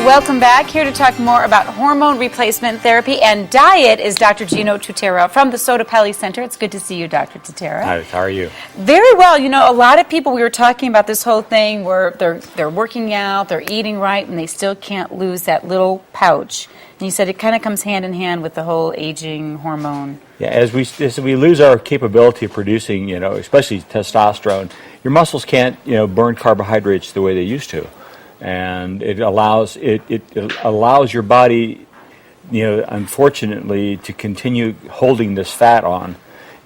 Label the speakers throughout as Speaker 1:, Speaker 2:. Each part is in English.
Speaker 1: Welcome back. Here to talk more about hormone replacement therapy and diet is Dr. Gino Tutera from the Sotapelli Center. It's good to see you, Dr. Tutera.
Speaker 2: Hi, how are you?
Speaker 1: Very well. You know, a lot of people, we were talking about this whole thing where they're working out, they're eating right, and they still can't lose that little pouch. And you said it kind of comes hand in hand with the whole aging hormone.
Speaker 2: Yeah, as we lose our capability of producing, especially testosterone, your muscles can't, burn carbohydrates the way they used to. And it allows your body, unfortunately, to continue holding this fat on.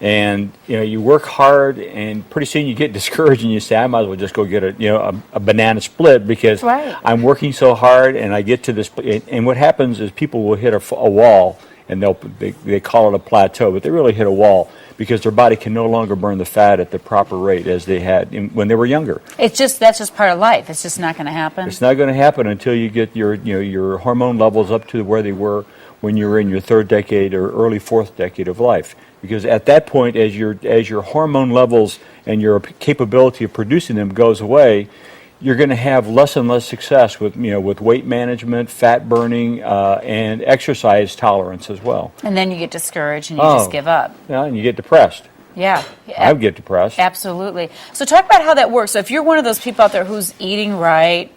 Speaker 2: And you work hard, and pretty soon you get discouraged, and you say, "I might as well just go get a banana split because I'm working so hard." And I get to this, and what happens is people will hit a wall, and they call it a plateau, but they really hit a wall because their body can no longer burn the fat at the proper rate as they had when they were younger.
Speaker 1: That's just part of life. It's just not going to happen.
Speaker 2: It's not going to happen until you get your hormone levels up to where they were when you were in your third decade or early fourth decade of life. Because at that point, as your hormone levels and your capability of producing them goes away, you're going to have less and less success with weight management, fat burning, and exercise tolerance as well.
Speaker 1: And then you get discouraged and you just give up.
Speaker 2: Yeah, and you get depressed.
Speaker 1: Yeah.
Speaker 2: I get depressed.
Speaker 1: Absolutely. So talk about how that works. So if you're one of those people out there who's eating right,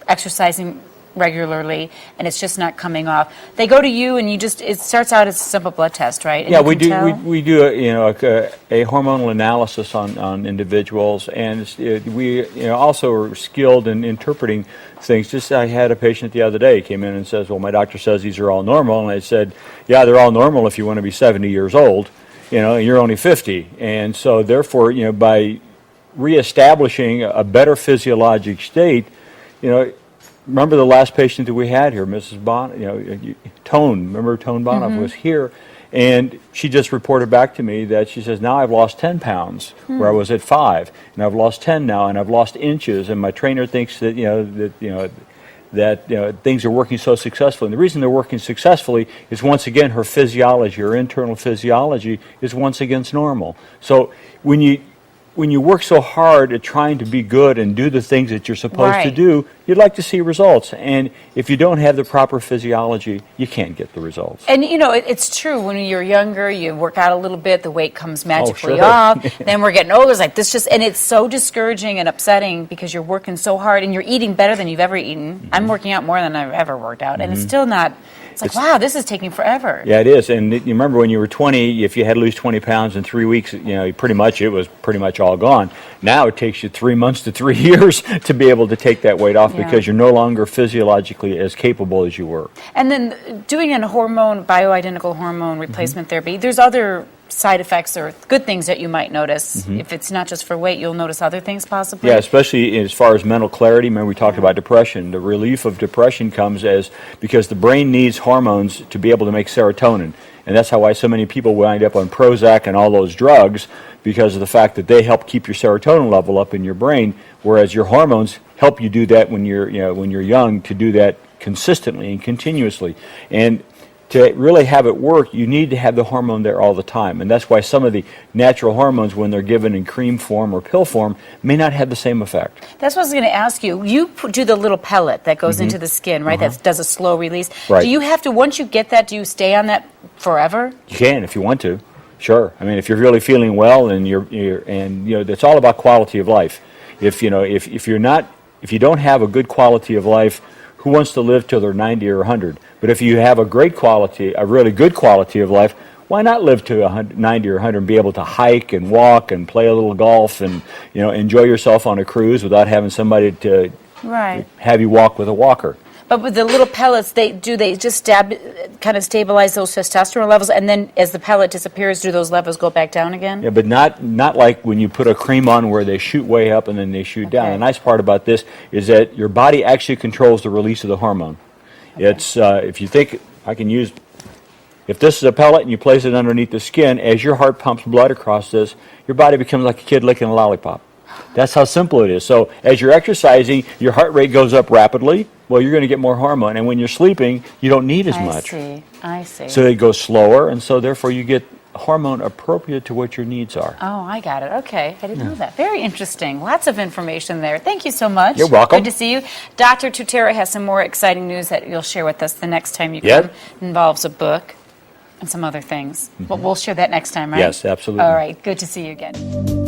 Speaker 1: exercising regularly, and it's just not coming off, they go to you, and it starts out as a simple blood test, right? And
Speaker 2: we do a hormonal analysis on individuals, and we also are skilled in interpreting things. Just I had a patient the other day came in and says, "Well, my doctor says these are all normal," and I said, "Yeah, they're all normal if you want to be 70 years old, and you're only 50, and so therefore, by reestablishing a better physiologic state, Remember the last patient that we had here, Mrs. Tone. Remember Tone Bonoff was here, and she just reported back to me that she says, now I've lost 10 pounds where I was at 5, and I've lost 10 now, and I've lost inches, and my trainer thinks that things are working so successfully. And the reason they're working successfully is, once again, her physiology, her internal physiology, is once again normal. So when you work so hard at trying to be good and do the things that you're supposed to do, you'd like to see results. And if you don't have the proper physiology, you can't get the results.
Speaker 1: And, it's true. When you're younger, you work out a little bit, the weight comes magically off. Then we're getting older. It's like this and it's so discouraging and upsetting because you're working so hard and you're eating better than you've ever eaten. I'm working out more than I've ever worked out. And it's still not... It's like, wow, this is taking forever.
Speaker 2: Yeah, it is. And you remember when you were 20, if you had to lose 20 pounds in 3 weeks, it was pretty much all gone. Now it takes you 3 months to 3 years to be able to take that weight off because you're no longer physiologically as capable as you were.
Speaker 1: And then doing a bioidentical hormone replacement therapy, there's other side effects or good things that you might notice. If it's not just for weight, you'll notice other things possibly?
Speaker 2: Yeah, especially as far as mental clarity. Remember we talked about depression. The relief of depression comes because the brain needs hormones to be able to make serotonin. And that's why so many people wind up on Prozac and all those drugs, because of the fact that they help keep your serotonin level up in your brain, whereas your hormones help you do that when you're young, to do that consistently and continuously. And to really have it work, you need to have the hormone there all the time. And that's why some of the natural hormones, when they're given in cream form or pill form, may not have the same effect.
Speaker 1: That's what I was going to ask you. You do the little pellet that goes into the skin, right? That does a slow release.
Speaker 2: Right.
Speaker 1: Do you have to, once you get that, do you stay on that forever?
Speaker 2: You can if you want to. Sure. I mean, if you're really feeling well, and it's all about quality of life. If you don't have a good quality of life, who wants to live till they're 90 or 100? But if you have a really good quality of life, why not live to 90 or 100 and be able to hike and walk and play a little golf and enjoy yourself on a cruise without having somebody to have you walk with a walker?
Speaker 1: But with the little pellets, they just kind of stabilize those testosterone levels, and then as the pellet disappears, do those levels go back down again?
Speaker 2: Yeah, but not like when you put a cream on where they shoot way up and then they shoot down. The nice part about this is that your body actually controls the release of the hormone. It's if you think if this is a pellet and you place it underneath the skin, as your heart pumps blood across this, your body becomes like a kid licking a lollipop. That's how simple it is. So as you're exercising, your heart rate goes up rapidly. Well, you're going to get more hormone. And when you're sleeping, you don't need as much.
Speaker 1: I see.
Speaker 2: So it goes slower, and so therefore you get hormone appropriate to what your needs are.
Speaker 1: Oh, I got it. Okay. I didn't know that. Very interesting. Lots of information there. Thank you so much.
Speaker 2: You're welcome.
Speaker 1: Good to see you. Dr. Tutera has some more exciting news that you'll share with us the next time you
Speaker 2: Yep.
Speaker 1: come. It involves a book and some other things. But we'll share that next time, right?
Speaker 2: Yes, absolutely.
Speaker 1: All right. Good to see you again.